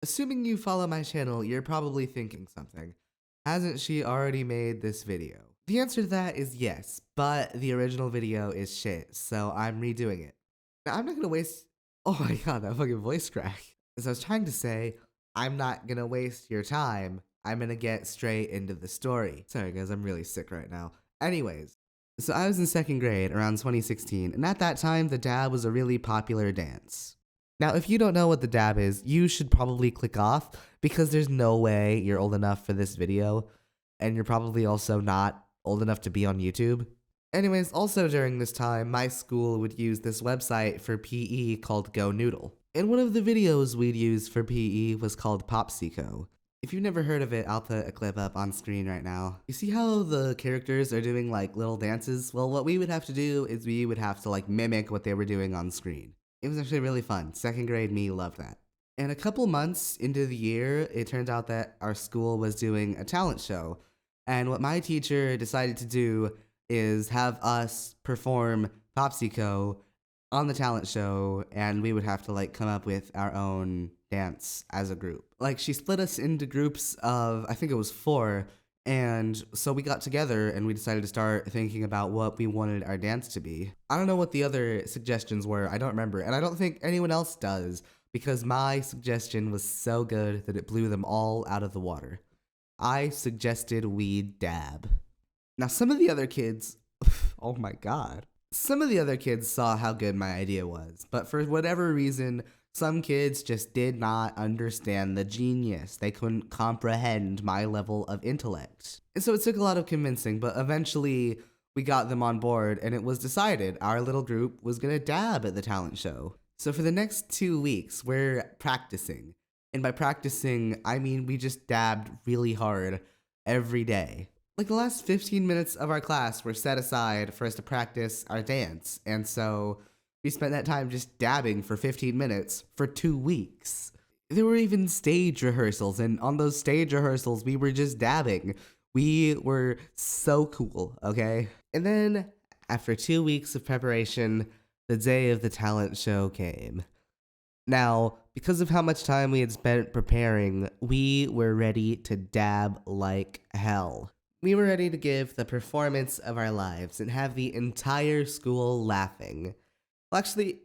Assuming you follow my channel, you're probably thinking something. Hasn't she already made this video? The answer to that is yes, but the original video is shit, so I'm redoing it. Now, I'm not gonna waste. Oh my god, that fucking voice crack. As I was trying to say, I'm not gonna waste your time. I'm gonna get straight into the story. Sorry guys, I'm really sick right now. Anyways, so I was in second grade around 2016, and at that time, the dab was a really popular dance. Now, if you don't know what the dab is, you should probably click off because there's no way you're old enough for this video, and you're probably also not old enough to be on YouTube. Anyways, also during this time, my school would use this website for PE called Go Noodle. And one of the videos we'd use for PE was called Popsico. If you've never heard of it, I'll put a clip up on screen right now. You see how the characters are doing like little dances? Well, what we would have to do is we would have to like mimic what they were doing on screen. It was actually really fun. Second grade me loved that. And a couple months into the year, it turned out that our school was doing a talent show. And what my teacher decided to do is have us perform Popsico on the talent show, and we would have to like come up with our own dance as a group. Like she split us into groups of, I think it was 4, and so we got together and we decided to start thinking about what we wanted our dance to be. I don't know what the other suggestions were, I don't remember, and I don't think anyone else does, because my suggestion was so good that it blew them all out of the water. I suggested we dab. Now some of the other kids, oh my god. Some of the other kids saw how good my idea was, but for whatever reason, some kids just did not understand the genius. They couldn't comprehend my level of intellect. And so it took a lot of convincing, but eventually we got them on board and it was decided our little group was gonna dab at the talent show. So for the next 2 weeks, we're practicing. And by practicing, I mean we just dabbed really hard every day. Like the last 15 minutes of our class were set aside for us to practice our dance, and so we spent that time just dabbing for 15 minutes for 2 weeks. There were even stage rehearsals, and on those stage rehearsals, we were just dabbing. We were so cool, okay? And then, after 2 weeks of preparation, the day of the talent show came. Now, because of how much time we had spent preparing, we were ready to dab like hell. We were ready to give the performance of our lives and have the entire school laughing. Well, actually,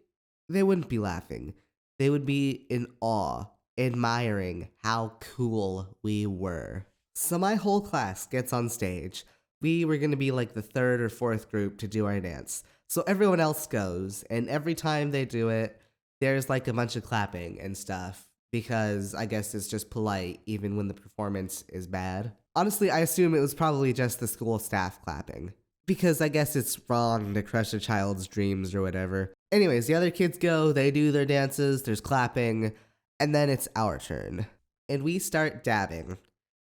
they wouldn't be laughing. They would be in awe, admiring how cool we were. So my whole class gets on stage. We were going to be like the 3rd or 4th group to do our dance. So everyone else goes, and every time they do it, there's like a bunch of clapping and stuff, because I guess it's just polite even when the performance is bad. Honestly, I assume it was probably just the school staff clapping, because I guess it's wrong to crush a child's dreams or whatever. Anyways, the other kids go, they do their dances, there's clapping, and then it's our turn. And we start dabbing.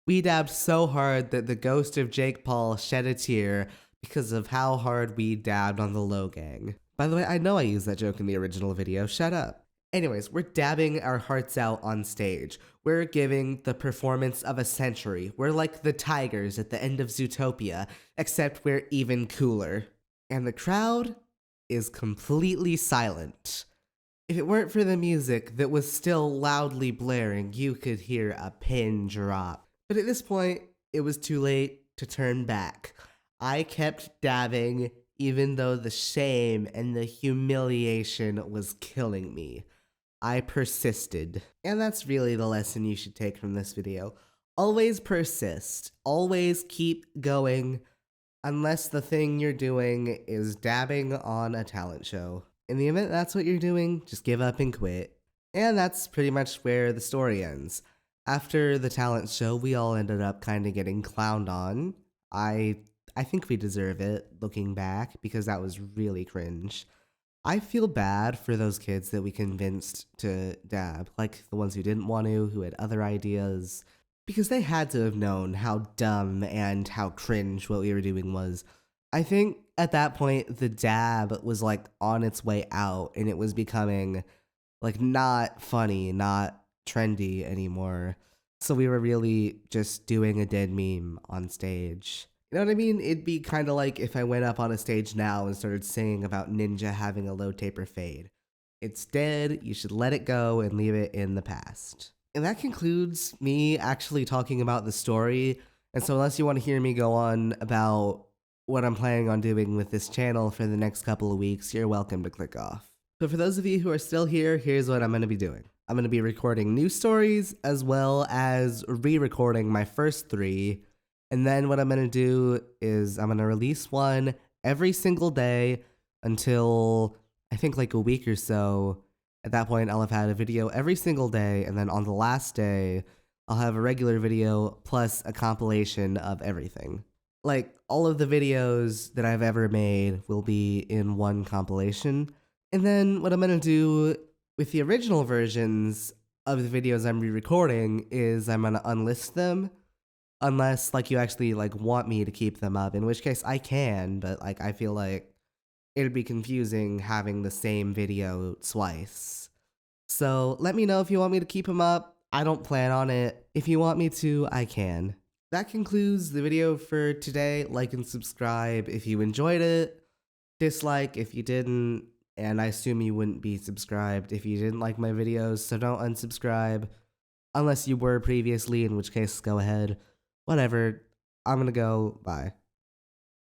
We dabbed so hard that the ghost of Jake Paul shed a tear because of how hard we dabbed on the Low Gang. By the way, I know I used that joke in the original video, shut up. Anyways, we're dabbing our hearts out on stage. We're giving the performance of a century. We're like the tigers at the end of Zootopia, except we're even cooler. And the crowd is completely silent. If it weren't for the music that was still loudly blaring, you could hear a pin drop. But at this point, it was too late to turn back. I kept dabbing even though the shame and the humiliation was killing me. I persisted. And that's really the lesson you should take from this video. Always persist. Always keep going, unless the thing you're doing is dabbing on a talent show. In the event that's what you're doing, just give up and quit. And that's pretty much where the story ends. After the talent show, we all ended up kind of getting clowned on. I think we deserve it, looking back, because that was really cringe. I feel bad for those kids that we convinced to dab, like the ones who didn't want to, who had other ideas, because they had to have known how dumb and how cringe what we were doing was. I think at that point, the dab was like on its way out, and it was becoming like not funny, not trendy anymore. So we were really just doing a dead meme on stage. You know what I mean? It'd be kind of like if I went up on a stage now and started singing about Ninja having a low taper fade. It's dead, you should let it go and leave it in the past. And that concludes me actually talking about the story. And so, unless you want to hear me go on about what I'm planning on doing with this channel for the next couple of weeks, you're welcome to click off. But for those of you who are still here, here's what I'm going to be doing. I'm going to be recording new stories as well as re-recording my first 3. And then what I'm going to do is I'm going to release one every single day until I think like a week or so. At that point, I'll have had a video every single day, and then on the last day, I'll have a regular video plus a compilation of everything. Like, all of the videos that I've ever made will be in one compilation. And then what I'm gonna do with the original versions of the videos I'm re-recording is I'm gonna unlist them, unless like you actually like want me to keep them up, in which case I can, but like I feel like it'd be confusing having the same video twice. So let me know if you want me to keep them up. I don't plan on it. If you want me to, I can. That concludes the video for today. Like and subscribe if you enjoyed it. Dislike if you didn't. And I assume you wouldn't be subscribed if you didn't like my videos, so don't unsubscribe. Unless you were previously, in which case, go ahead. Whatever. I'm gonna go. Bye.